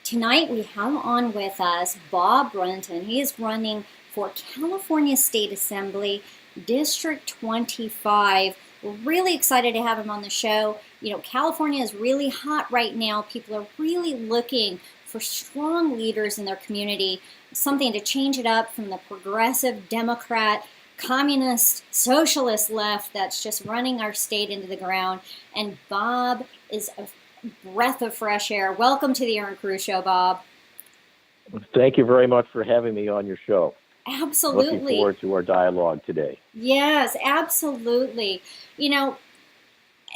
Tonight we have on with us Bob Brunton. He is running for California State Assembly, District 25. We're really excited to have him on the show. You know, California is really hot right now. People are really looking for strong leaders in their community, something to change it up from the progressive Democrat, communist, socialist left that's just running our state into the ground. And Bob is a breath of fresh air. Welcome to the Erin Cruz Show, Bob. Thank you very much for having me on your show. Absolutely. Looking forward to our dialogue today. Yes, absolutely. You know,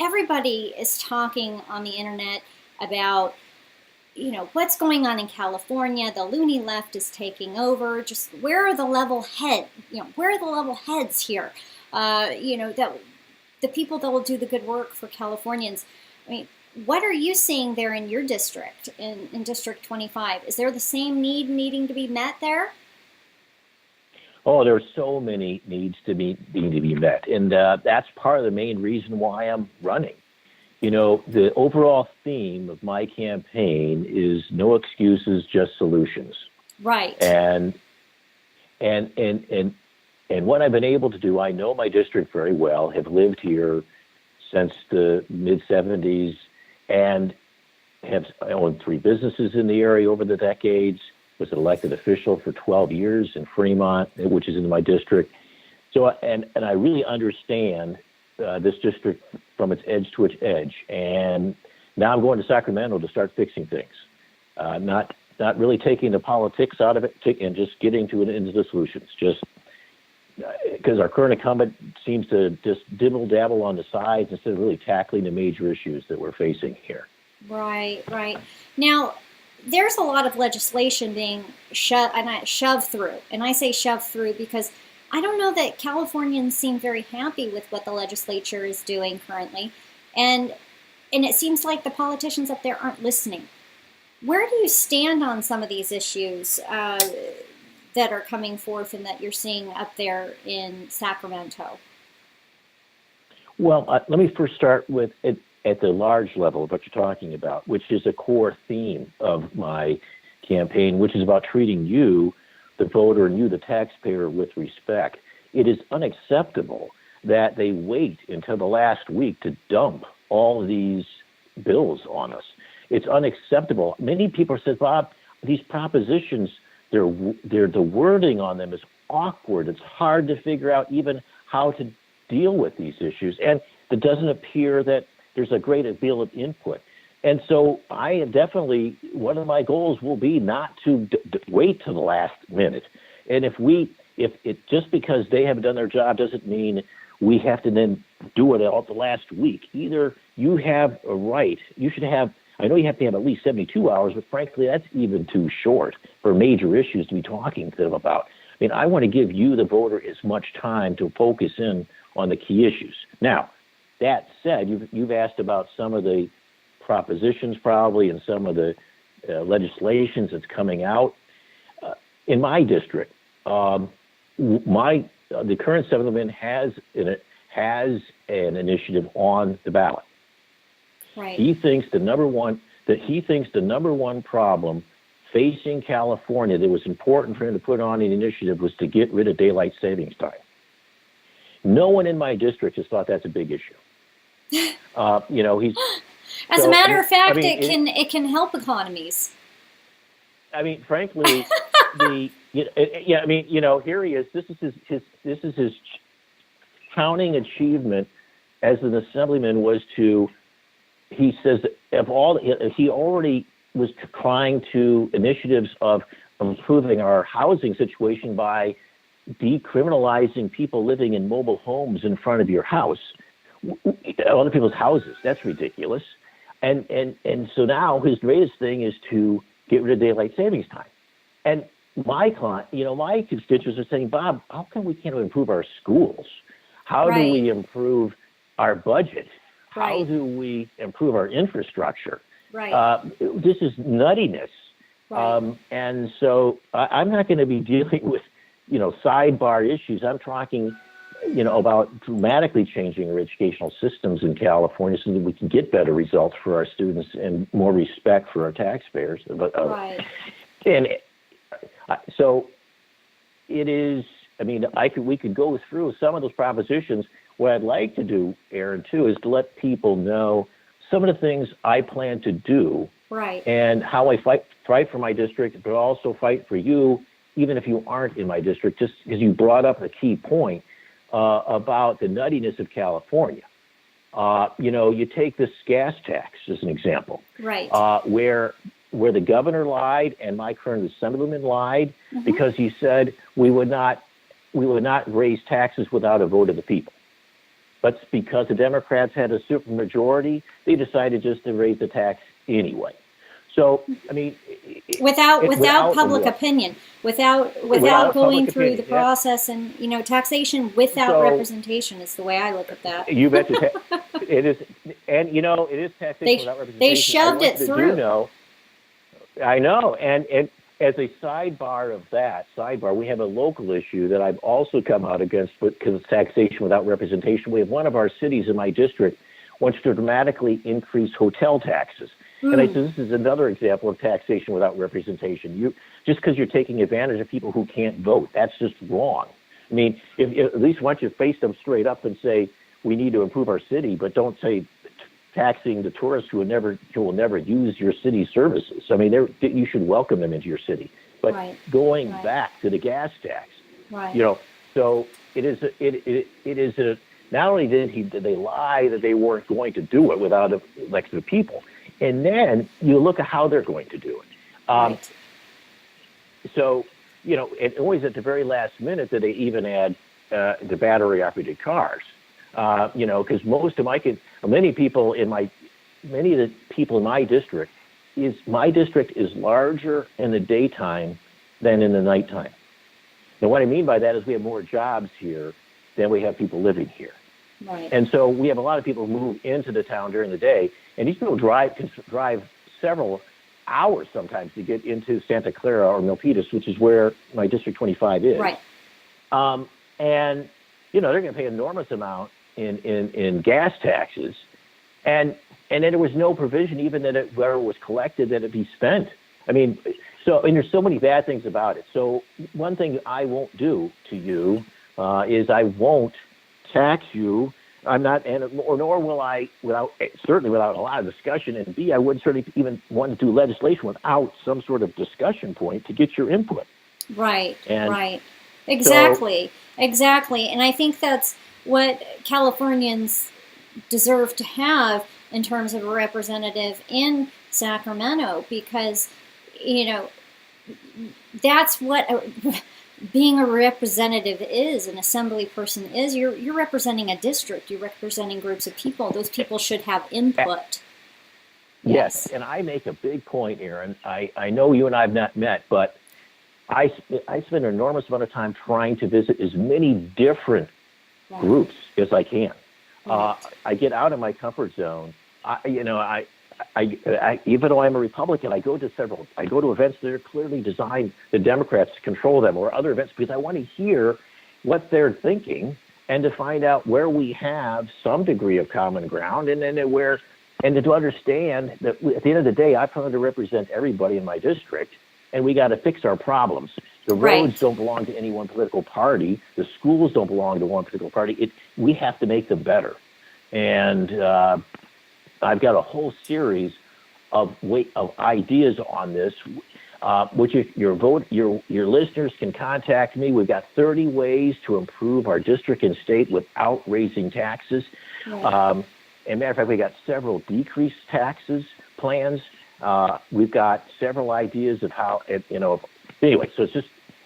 everybody is talking on the internet about, what's going on in California. The loony left is taking over. Just where are the level where are the level heads here? That the people that will do the good work for Californians. I mean, what are you seeing there in your district, in District 25? Is there the same needing to be met there? Oh, there are so many needs to be met, and that's part of the main reason why I'm running. You know, the overall theme of my campaign is no excuses, just solutions. Right. And what I've been able to do, I know my district very well, have lived here since the mid-'70s, and have owned 3 businesses in the area over the decades, was an elected official for 12 years in Fremont, which is in my district. So, and I really understand this district from its edge to its edge. And now I'm going to Sacramento to start fixing things, not really taking the politics out of it and just getting into the solutions. Just because our current incumbent seems to just dibble-dabble on the sides instead of really tackling the major issues that we're facing here. Right. Now, there's a lot of legislation being shoved through. And I say shoved through because I don't know that Californians seem very happy with what the legislature is doing currently. And it seems like the politicians up there aren't listening. Where do you stand on some of these issues that are coming forth and that you're seeing up there in Sacramento? Well, let me first start with it at the large level of what you're talking about, which is a core theme of my campaign, which is about treating you, the voter, and you, the taxpayer, with respect. It is unacceptable that they wait until the last week to dump all of these bills on us. It's unacceptable. Many people said, Bob, these propositions, the wording on them is awkward. It's hard to figure out even how to deal with these issues. And it doesn't appear that there's a great deal of input. And so I definitely, one of my goals will be not to wait to the last minute. And if it just because they haven't done their job doesn't mean we have to then do it all the last week. Either you have a right, I know you have to have at least 72 hours, but frankly, that's even too short for major issues to be talking to them about. I mean, I want to give you, the voter, as much time to focus in on the key issues. Now, that said, you've asked about some of the propositions probably and some of the legislations that's coming out. In my district, the current Assemblyman has an initiative on the ballot. Right. He thinks the number one problem facing California that was important for him to put on an initiative was to get rid of daylight savings time. No one in my district has thought that's a big issue. He's. As a matter of fact, it can help economies. I mean, frankly, here he is. This is his crowning achievement as an assemblyman was to. He says that he already was trying to initiatives of improving our housing situation by decriminalizing people living in mobile homes in front of your house, other people's houses. That's ridiculous. And so now his greatest thing is to get rid of daylight savings time. And my constituents are saying, Bob, how come we can't improve our schools? How do we improve our budget? How do we improve our infrastructure? Right. This is nuttiness. Right. And so I'm not going to be dealing with, sidebar issues. I'm talking about dramatically changing our educational systems in California so that we can get better results for our students and more respect for our taxpayers. Right. And so it is. I mean, we could go through some of those propositions. What I'd like to do, Erin, too, is to let people know some of the things I plan to do, right, and how I fight for my district, but also fight for you, even if you aren't in my district. Just because you brought up a key point about the nuttiness of California. You take this gas tax as an example, right, where the governor lied and my current assemblyman lied because he said we would not raise taxes without a vote of the people. But because the Democrats had a supermajority, they decided just to raise the tax anyway. So, I mean, without public opinion, without going through the process, and taxation without representation is the way I look at that. You bet. It is, and it is taxation without representation. They shoved it through. I know, and as a sidebar of that, we have a local issue that I've also come out against because it's taxation without representation. We have one of our cities in my district wants to dramatically increase hotel taxes. And I said, this is another example of taxation without representation. Just because you're taking advantage of people who can't vote, that's just wrong. I mean, if at least once you face them straight up and say, we need to improve our city, but don't say taxing the tourists who will never use your city services. I mean, you should welcome them into your city. But going back to the gas tax, so it is not only did they lie that they weren't going to do it without elected people, and then you look at how they're going to do it. So, and always at the very last minute that they even add the battery-operated cars. Because many of the people in my district is larger in the daytime than in the nighttime. And what I mean by that is we have more jobs here than we have people living here. Right. And so we have a lot of people who move into the town during the day, and these people can drive several hours sometimes to get into Santa Clara or Milpitas, which is where my District 25 is. Right. And they're going to pay an enormous amount in gas taxes, and then there was no provision even that where it was collected that it be spent. I mean, and there's so many bad things about it. So one thing I won't do to you is I won't tax you. I'm not, nor will I, certainly without a lot of discussion. And B, I wouldn't certainly even want to do legislation without some sort of discussion point to get your input. Right. Exactly. And I think that's what Californians deserve to have in terms of a representative in Sacramento, because that's what being a representative is, an assembly person is. You're representing a district. You're representing groups of people. Those people should have input. Yes, and I make a big point, Erin. I know you and I have not met, but I spend an enormous amount of time trying to visit as many different groups as I can. I get out of my comfort zone. I even though I'm a Republican, I go to events that are clearly designed the Democrats to control them, or other events, because I want to hear what they're thinking and to find out where we have some degree of common ground, and then to understand that at the end of the day, I plan to represent everybody in my district, and we got to fix our problems. The roads don't belong to any one political party. The schools don't belong to one political party. We have to make them better. And I've got a whole series of ideas on this, which if your listeners can contact me. We've got 30 ways to improve our district and state without raising taxes. As a matter of fact, we got several decreased taxes plans. We've got several ideas of how, anyway, so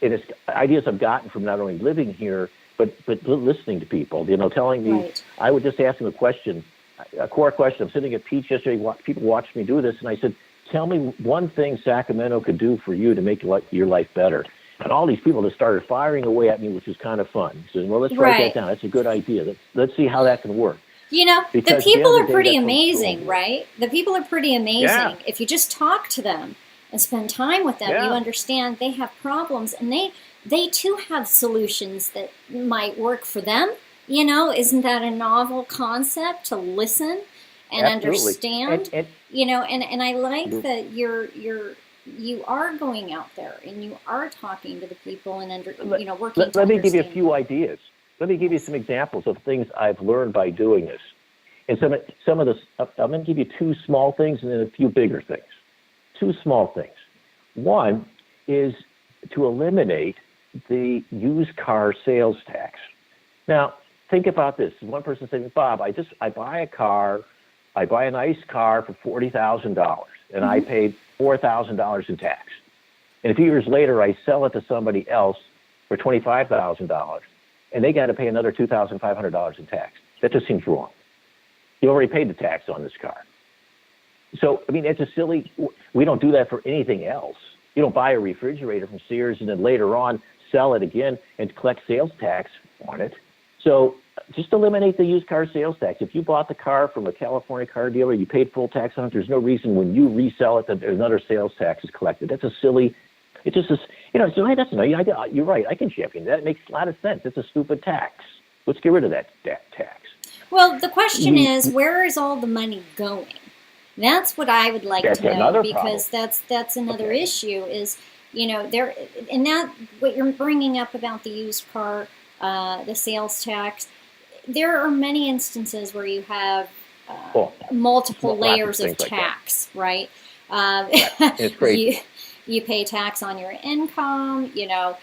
it is ideas I've gotten from not only living here, but listening to people, telling me, I would just ask them a core question. I'm sitting at Peach yesterday, people watched me do this, and I said, tell me one thing Sacramento could do for you to make your life better. And all these people just started firing away at me, which was kind of fun. He says, well, let's write that down. That's a good idea. Let's see how that can work. The people are pretty amazing, right? The people are pretty amazing. Yeah. If you just talk to them and spend time with them, you understand they have problems, and they too have solutions that might work for them. You know, isn't that a novel concept to listen and understand? You know, and I like that you are going out there and you are talking to the people and working. Let me give you a few ideas. Let me give you some examples of things I've learned by doing this. And some of this, I'm going to give you two small things and then a few bigger things. Two small things. One is to eliminate the used car sales tax. Now, think about this. One person said, Bob, I buy a car, I buy a nice car for $40,000, and I paid $4,000 in tax. And a few years later, I sell it to somebody else for $25,000, and they got to pay another $2,500 in tax. That just seems wrong. You already paid the tax on this car. So, I mean, it's a silly, we don't do that for anything else. You don't buy a refrigerator from Sears and then later on sell it again and collect sales tax on it. So just eliminate the used car sales tax. If you bought the car from a California car dealer, you paid full tax on it, there's no reason when you resell it that another sales tax is collected. That's a silly, it's just, so that's you're right, I can champion that. It makes a lot of sense. It's a stupid tax. Let's get rid of that tax. Well, the question is, where is all the money going? That's what I would like to know, because that's another issue is, there, and that what you're bringing up about the used car, the sales tax, there are many instances where you have multiple layers of tax, right? It's crazy. You pay tax on your income, there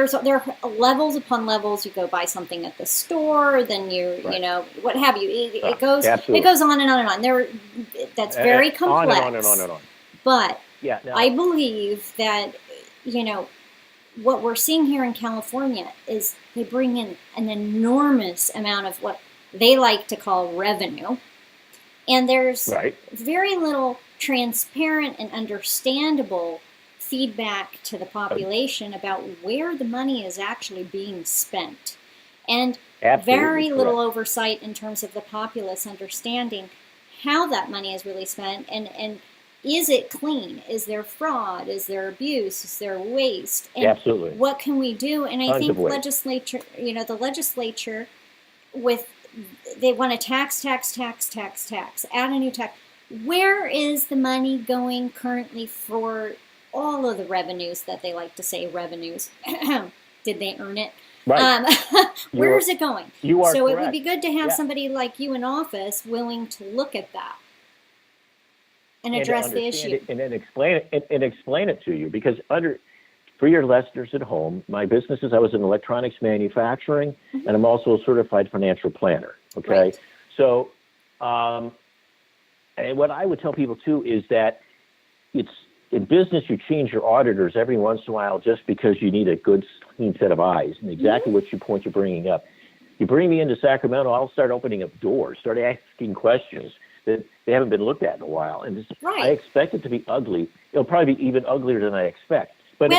are levels upon levels. You go buy something at the store, then what have you. It goes on and on and on. That's very complex. On and on. But I believe that what we're seeing here in California is they bring in an enormous amount of what they like to call revenue, and there's very little transparent and understandable feedback to the population about where the money is actually being spent, and very little oversight in terms of the populace understanding how that money is really spent, and is it clean? Is there fraud? Is there abuse? Is there waste? And absolutely. What can we do? And I think the legislature, they want to tax, add a new tax. Where is the money going currently for all of the revenues that they like to say revenues? Did they earn it? Right. Where is it going? You are so correct. It would be good to have somebody like you in office willing to look at that and address the issue. And then explain it to you, because for your listeners at home, my business is I was in electronics manufacturing, and I'm also a certified financial planner. Okay. Right. So, and what I would tell people too is that in business, you change your auditors every once in a while just because you need a good, clean set of eyes. And exactly what you're bringing up. You bring me into Sacramento, I'll start opening up doors, start asking questions that they haven't been looked at in a while. And I expect it to be ugly. It'll probably be even uglier than I expect. But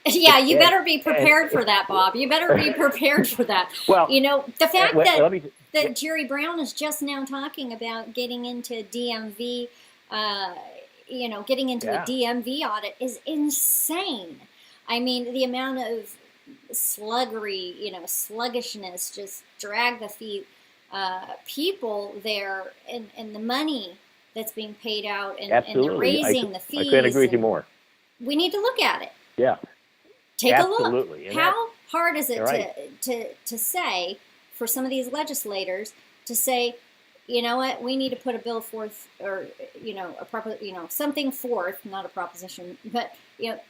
you better be prepared for that, Bob. You better be prepared for that. Well, the fact that Jerry Brown is just now talking about getting into DMV, getting into a DMV audit is insane. I mean, the amount of sluggishness, just drag the feet, people there, and the money that's being paid out, and they're raising the fees. I couldn't agree with you more. We need to look at it. Yeah. Take Absolutely. a look. How hard is it to say for some of these legislators to say, you know what, we need to put a bill forth, or something forth, not a proposition, but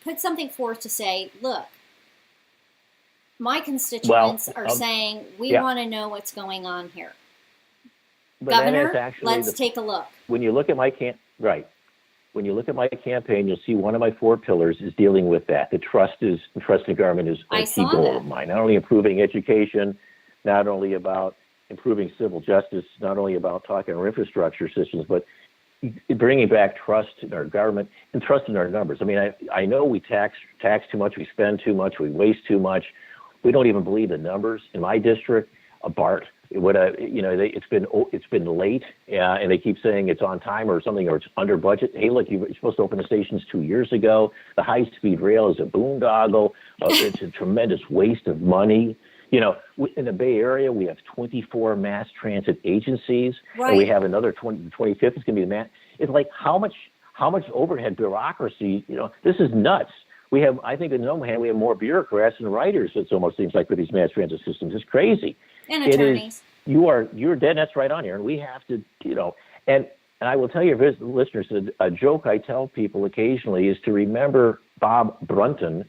put something forth to say, look, my constituents are saying we want to know what's going on here. But Governor, let's take a look. When you look at my when you look at my campaign, you'll see one of my 4 pillars is dealing with that. The trust in government is a key goal of mine. Not only improving education, not only about improving civil justice, not only about talking our infrastructure systems, but bringing back trust in our government and trust in our numbers. I mean, I know we tax too much, we spend too much, we waste too much. We don't even believe the numbers. In my district, a BART it's been late, and they keep saying it's on time or something, or it's under budget. Hey, look, you're supposed to open the stations 2 years ago. The high-speed rail is a boondoggle. It's a tremendous waste of money. In the Bay Area, we have 24 mass transit agencies, right. And we have another 25th is going to be the mass. It's like how much overhead bureaucracy. This is nuts. We have, I think, on the one hand, we have more bureaucrats than writers. It almost seems like with these mass transit systems. It's crazy. And attorneys. You're dead. That's right on here, and we have to, and I will tell your listeners that a joke I tell people occasionally is to remember Bob Brunton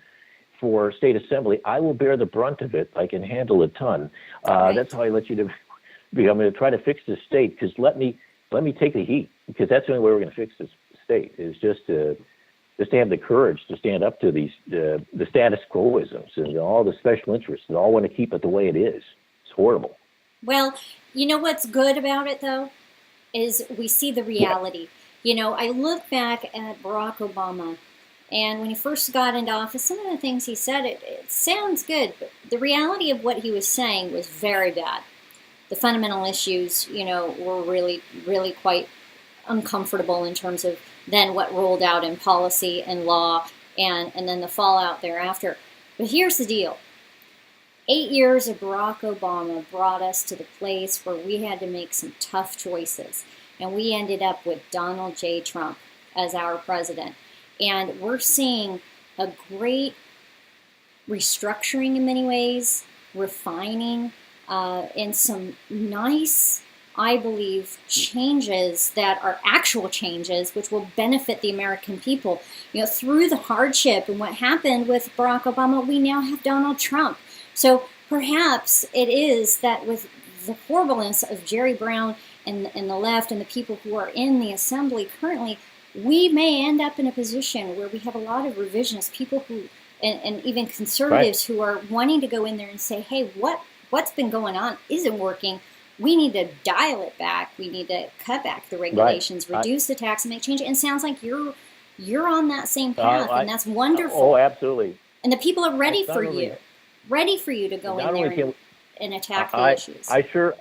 for state assembly. I will bear the brunt of it. I can handle a ton. Right. That's how I let you to be. I'm going to try to fix this state because let me take the heat, because that's the only way we're going to fix this state is just to have the courage to stand up to these the status quo-isms and all the special interests and all want to keep it the way it is. It's horrible. Well, you know what's good about it though is we see the reality. I look back at Barack Obama, and when he first got into office, some of the things he said, it sounds good, but the reality of what he was saying was very bad. The fundamental issues, were really, really quite uncomfortable in terms of then what rolled out in policy and law and then the fallout thereafter. But here's the deal. 8 years of Barack Obama brought us to the place where we had to make some tough choices. And we ended up with Donald J. Trump as our president. And we're seeing a great restructuring in many ways, refining, and some nice, I believe, changes that are actual changes which will benefit the American people. Through the hardship and what happened with Barack Obama, we now have Donald Trump. So perhaps it is that with the horribleness of Jerry Brown and the left and the people who are in the assembly currently, we may end up in a position where we have a lot of revisionists, people who, and even conservatives, right, who are wanting to go in there and say, hey, what's been going on isn't working. We need to dial it back. We need to cut back the regulations, right, reduce the tax, and make change. And it sounds like you're on that same path, and that's wonderful. Oh, absolutely. And the people are ready for you. Ready for you to go in there and attack the issues. I sure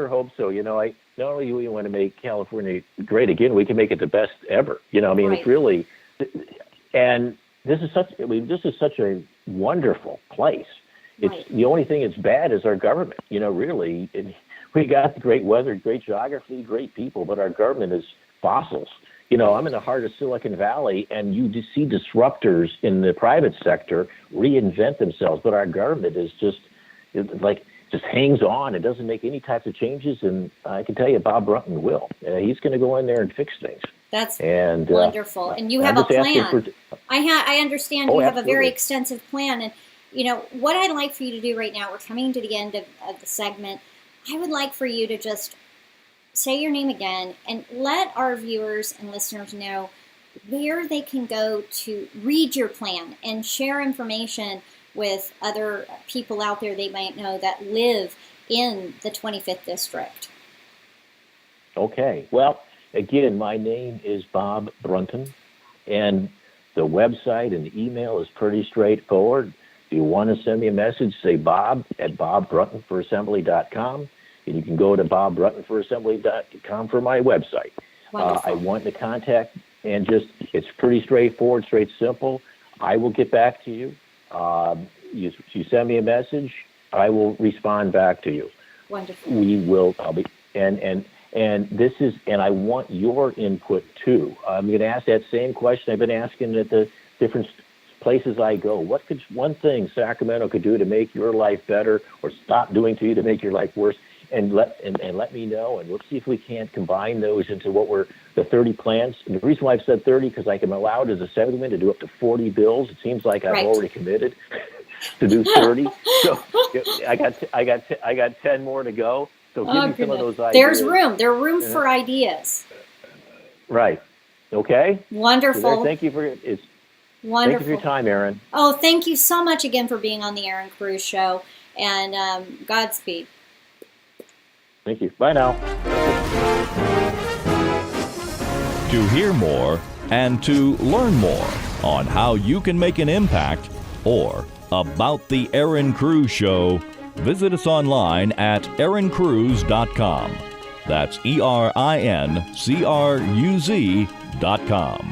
hope so. Not only do we want to make California great again, we can make it the best ever. Right. It's really, and this is such a wonderful place. It's right. The only thing that's bad is our government. Really, we got great weather, great geography, great people, but our government is fossils. I'm in the heart of Silicon Valley, and you just see disruptors in the private sector reinvent themselves, but our government is just hangs on. It doesn't make any types of changes, and I can tell you, Bob Brunton will. He's going to go in there and fix things. That's wonderful, and you have a plan. I understand you have a very extensive plan, and what I'd like for you to do right now. We're coming to the end of the segment. I would like for you to just say your name again and let our viewers and listeners know where they can go to read your plan and share information with other people out there they might know that live in the 25th District. Okay. Well, again, my name is Bob Brunton, and the website and the email is pretty straightforward. If you want to send me a message, say Bob at bobbruntonforassembly.com. And you can go to bobbruntonforassembly.com for my website. I want to contact, and it's pretty straightforward, simple. I will get back to you. You send me a message, I will respond back to you. Wonderful. And I want your input too. I'm going to ask that same question I've been asking at the different places I go. What could one thing Sacramento could do to make your life better, or stop doing to you to make your life worse? And let me know, and let's see if we can't combine those into what were the 30 plans. And the reason why I've said 30, because I am allowed as assemblyman to do up to 40 bills. It seems like I've already committed to do 30. So I got 10 more to go. So give me some of those ideas. There's room. There's room for ideas. Right. Okay. Wonderful. So thank you for it's. Wonderful. Thank you for your time, Erin. Oh, thank you so much again for being on the Erin Cruz Show, and Godspeed. Thank you. Bye now. To hear more and to learn more on how you can make an impact or about the Erin Cruz Show, visit us online at erincruz.com. That's ERINCRUZ.com.